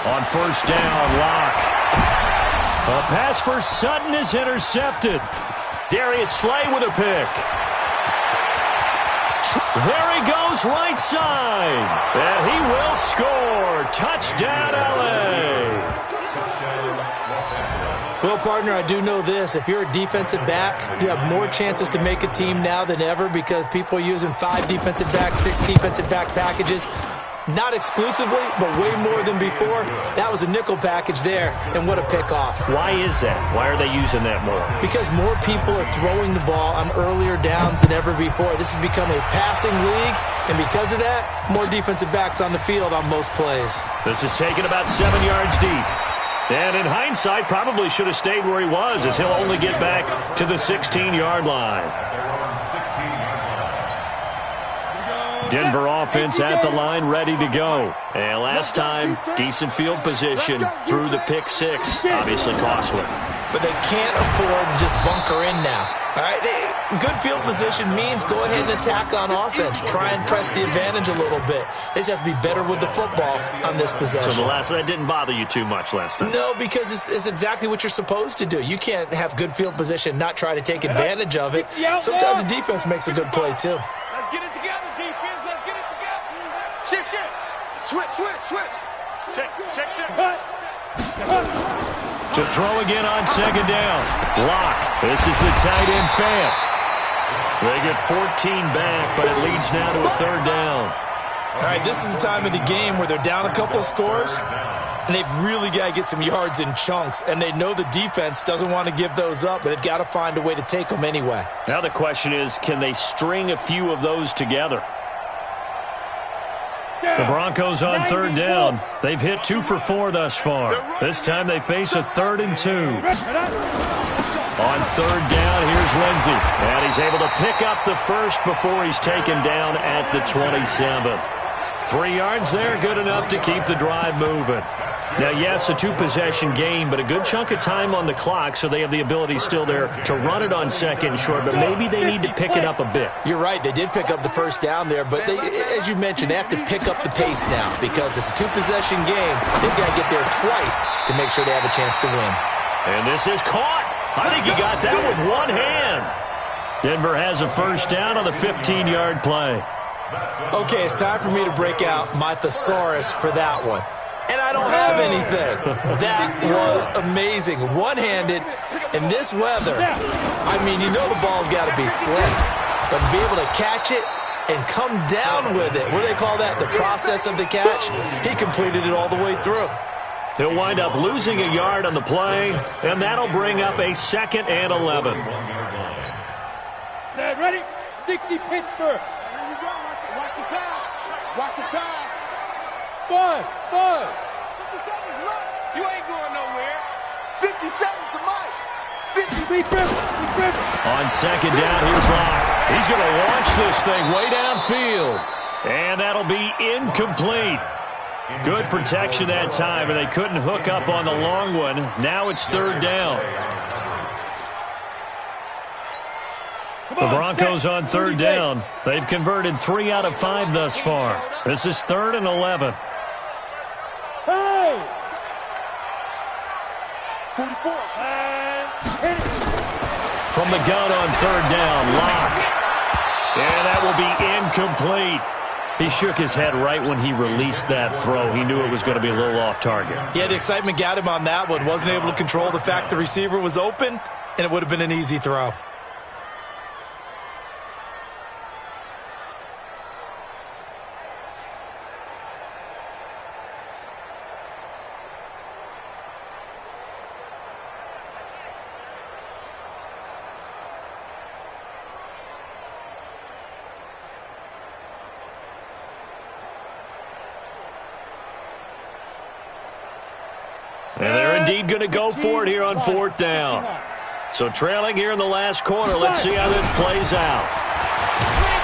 On 1st down, Locke. A pass for Sutton is intercepted. Darius Slay with a pick. There he goes, right side. And he will score. Touchdown, LA. Well, partner, I do know this. If you're a defensive back, you have more chances to make a team now than ever because people are using 5 defensive backs, 6 defensive back packages. Not exclusively, but way more than before. That was a nickel package there, and what a pickoff. Why is that? Why are they using that more? Because more people are throwing the ball on earlier downs than ever before. This has become a passing league, and because of that, more defensive backs on the field on most plays. This is taken about 7 yards deep. And in hindsight, probably should have stayed where he was, as he'll only get back to the 16-yard line. Denver offense at the line, ready to go. And last time, decent field position through the pick six. Obviously costly. But they can't afford to just bunker in now. All right, good field position means go ahead and attack on offense. Try and press the advantage a little bit. They just have to be better with the football on this possession. So that didn't bother you too much last time? No, because it's exactly what you're supposed to do. You can't have good field position, not try to take advantage of it. Sometimes the defense makes a good play, too. Let's get it together, defense. Let's get it together. Shift. Switch. Check. To throw again on second down. Lock. This is the tight end fan. They get 14 back, but it leads now to a third down. All right, this is the time of the game where they're down a couple of scores, and they've really got to get some yards in chunks, and they know the defense doesn't want to give those up, but they've got to find a way to take them anyway. Now the question is, can they string a few of those together? The Broncos on third down. They've hit 2 for 4 thus far. This time they face a 3rd and 2. On third down, here's Lindsey. And he's able to pick up the first before he's taken down at the 27. 3 yards there, good enough to keep the drive moving. Now, yes, a 2-possession game, but a good chunk of time on the clock, so they have the ability still there to run it on second and short, but maybe they need to pick it up a bit. You're right. They did pick up the first down there, but they, as you mentioned, they have to pick up the pace now because it's a 2-possession game. They've got to get there twice to make sure they have a chance to win. And this is caught. I think he got that with one hand. Denver has a first down on the 15-yard play. Okay, it's time for me to break out my thesaurus for that one. And I don't have anything. That was amazing. One-handed in this weather. I mean, you know the ball's got to be slick. But to be able to catch it and come down with it, what do they call that? The process of the catch? He completed it all the way through. He'll wind up losing a yard on the play, and that'll bring up a 2nd and 11. Set, ready? 60 Pittsburgh. Here we go. Watch the pass. Watch the pass. 5. 50 seconds left. You ain't going nowhere. 50 seconds to Mike. 50. Big River. On second down, here's Locke. He's going to launch this thing way downfield. And that'll be incomplete. Good protection that time, and they couldn't hook up on the long one. Now it's third down. The Broncos on third down. They've converted 3 out of 5 thus far. This is 3rd and 11. Hey! 44. From the gun on third down, Locke. And that will be incomplete. He shook his head right when he released that throw. He knew it was going to be a little off target. Yeah, the excitement got him on that one. Wasn't able to control the fact the receiver was open, and it would have been an easy throw. And they're indeed going to go for it here on fourth down. So trailing here in the last quarter, let's see how this plays out.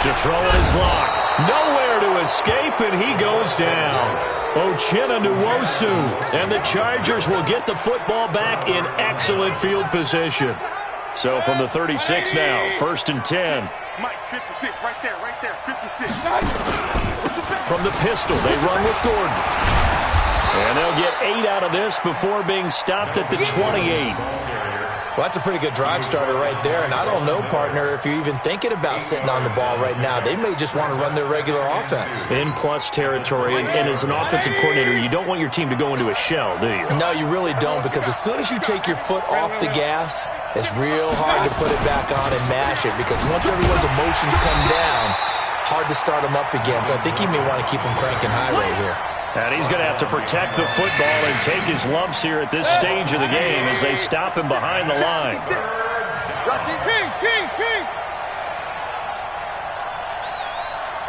To throw it is Locke. Nowhere to escape, and he goes down. Uchenna Nwosu. And the Chargers will get the football back in excellent field position. So from the 36 now, 1st and 10. Mike, 56, right there, 56. From the pistol, they run with Gordon. And they'll get 8 out of this before being stopped at the 28. Well, that's a pretty good drive starter right there. And I don't know, partner, if you're even thinking about sitting on the ball right now. They may just want to run their regular offense. In plus territory. And as an offensive coordinator, you don't want your team to go into a shell, do you? No, you really don't, because as soon as you take your foot off the gas, it's real hard to put it back on and mash it, because once everyone's emotions come down, hard to start him up again. So I think he may want to keep him cranking high right here. And he's going to have to protect the football and take his lumps here at this stage of the game as they stop him behind the line. King.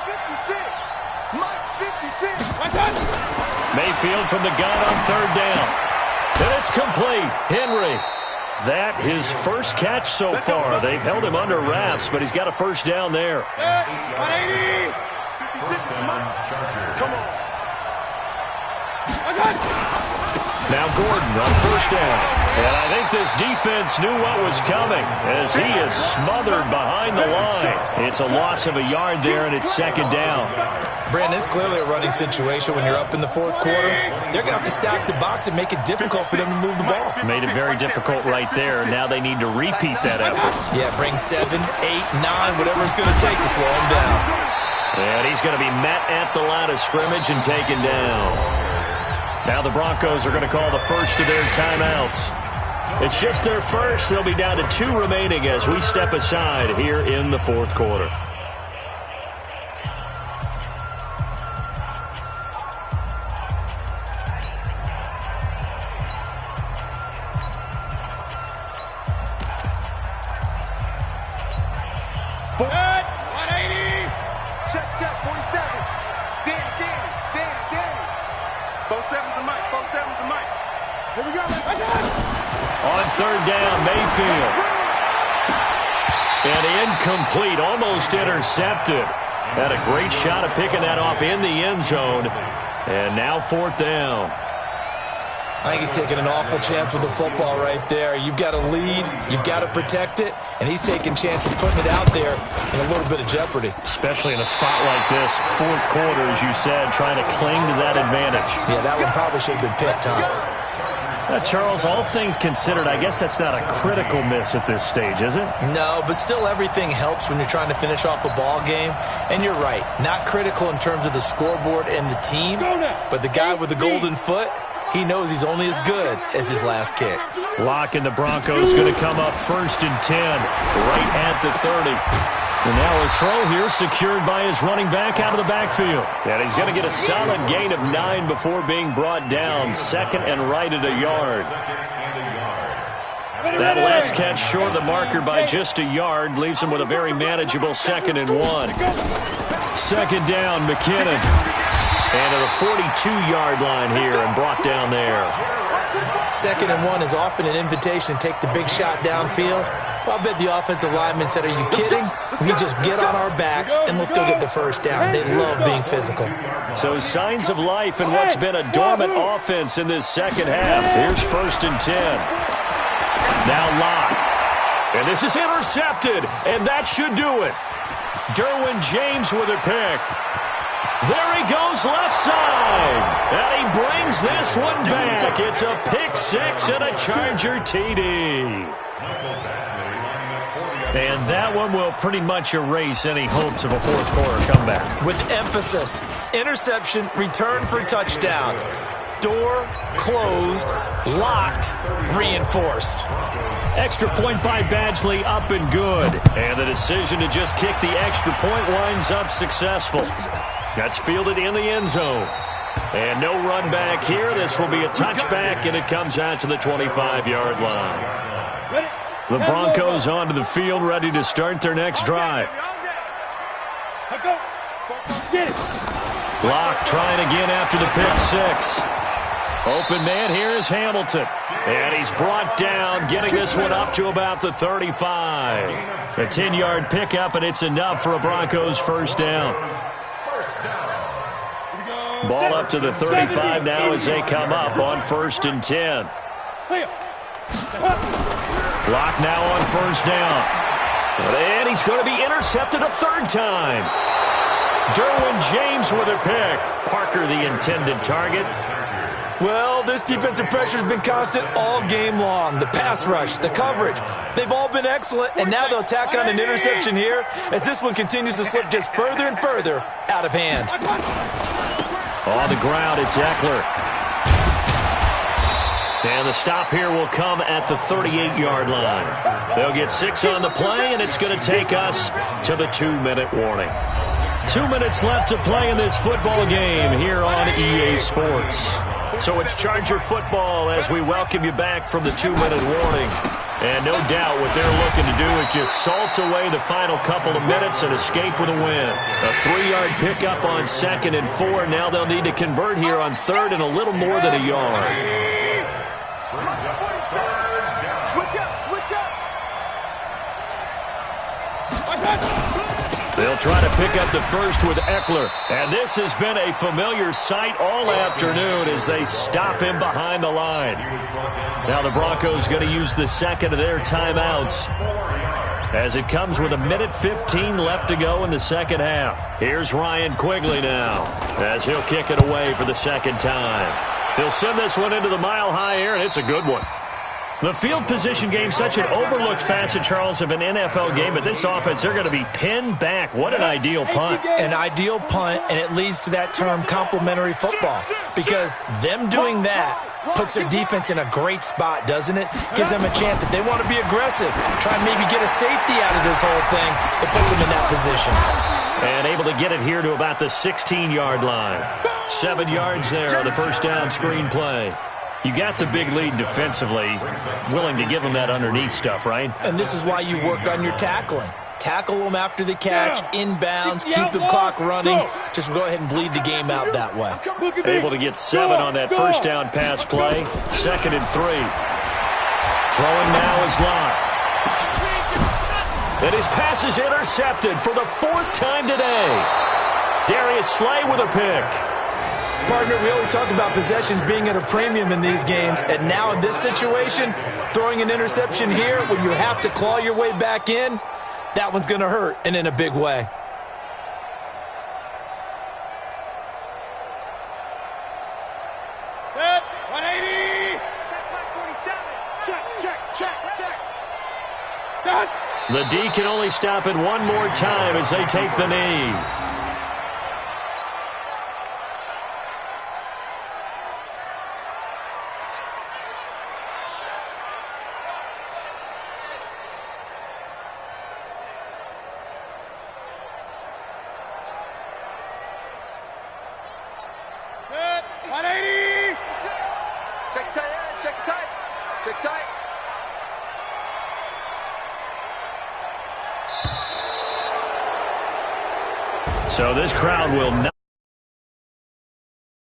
56. Mike's 56. Mayfield from the gun on third down. And it's complete. Henry. That his first catch so far. They've held him under wraps, but he's got a first down there. 180. Come on. Now Gordon on first down. And I think this defense knew what was coming as he is smothered behind the line. It's a loss of a yard there, and it's second down. Brandon, it's clearly a running situation when you're up in the fourth quarter. They're going to have to stack the box and make it difficult for them to move the ball. Made it very difficult right there. Now they need to repeat that effort. Yeah, bring 7, 8, 9, whatever it's going to take to slow him down. And he's going to be met at the line of scrimmage and taken down. Now the Broncos are going to call the first of their timeouts. It's just their first. They'll be down to 2 remaining as we step aside here in the fourth quarter. On third down, Mayfield. And incomplete, almost intercepted. Had a great shot at picking that off in the end zone. And now fourth down. I think he's taking an awful chance with the football right there. You've got to lead, you've got to protect it, and he's taking chances putting it out there in a little bit of jeopardy. Especially in a spot like this, fourth quarter, as you said, trying to cling to that advantage. Yeah, that one probably should have been picked, huh? Charles, all things considered, I guess that's not a critical miss at this stage, is it? No, but still everything helps when you're trying to finish off a ball game. And you're right, not critical in terms of the scoreboard and the team, but the guy with the golden foot, he knows he's only as good as his last kick. Lock and the Broncos going to come up first and 10, right at the 30. And now a throw here secured by his running back out of the backfield. And he's going to get a solid gain of 9 before being brought down. Second and right at a yard. That last catch short of the marker by just a yard leaves him with a very manageable second and 1. Second down, McKinnon. And to the 42-yard line here and brought down there. Second and 1 is often an invitation to take the big shot downfield. Well, I bet the offensive lineman said, are you kidding? We just get on our backs and let's go get the first down. They love being physical. So signs of life in what's been a dormant offense in this second half. Here's first and 10. Now Locke. And this is intercepted, and that should do it. Derwin James with a pick. There he goes left side. And he brings this one back. It's a pick 6 and a Charger TD. And that one will pretty much erase any hopes of a fourth quarter comeback. With emphasis, interception, return for touchdown. Door closed, locked, reinforced. Extra point by Badgley, up and good. And the decision to just kick the extra point winds up successful. That's fielded in the end zone. And no run back here. This will be a touchback, and it comes out to the 25-yard line. The Broncos onto the field, ready to start their next drive. Locke trying again after the pick 6. Open man here is Hamilton. And he's brought down, getting this one up to about the 35. A 10-yard pickup, and it's enough for a Broncos first down. Ball up to the 35 now as they come up on first and 10. Locke now on first down. And he's going to be intercepted a third time. Derwin James with a pick. Parker the intended target. Well, this defensive pressure has been constant all game long. The pass rush, the coverage, they've all been excellent, and now they'll tack on an interception here as this one continues to slip just further and further out of hand. On the ground, it's Eckler. And the stop here will come at the 38-yard line. They'll get 6 on the play, and it's going to take us to the 2-minute warning. 2 minutes left to play in this football game here on EA Sports. So it's Charger football as we welcome you back from the 2-minute warning. And no doubt what they're looking to do is just salt away the final couple of minutes and escape with a win. A 3-yard pickup on 2nd and 4. Now they'll need to convert here on 3rd and a little more than a yard. Switch up. They'll try to pick up the first with Eckler. And this has been a familiar sight all afternoon as they stop him behind the line. Now the Broncos going to use the second of their timeouts as it comes with 1:15 left to go in the second half. Here's Ryan Quigley now as he'll kick it away for the second time. He'll send this one into the mile-high air, and it's a good one. The field position game, such an overlooked facet, Charles, of an NFL game, but this offense, they're going to be pinned back. What an ideal punt. An ideal punt, and it leads to that term complementary football, because them doing that puts their defense in a great spot, doesn't it? Gives them a chance. If they want to be aggressive, try and maybe get a safety out of this whole thing, it puts them in that position. And able to get it here to about the 16-yard line. 7 yards there on the first down screen play. You got the big lead defensively, willing to give them that underneath stuff, right? And this is why you work on your tackling. Tackle them after the catch, inbounds, keep the clock running. Just go ahead and bleed the game out that way. Able to get 7 on that first down pass play. 2nd and 3. Throwing now is Lott. And his pass is intercepted for the 4th time today. Darius Slay with a pick. Partner, we always talk about possessions being at a premium in these games, and now in this situation, throwing an interception here when you have to claw your way back in, that one's going to hurt, and in a big way. Set, 180. Check. Done. The D can only stop it one more time as they take the knee. So this crowd will not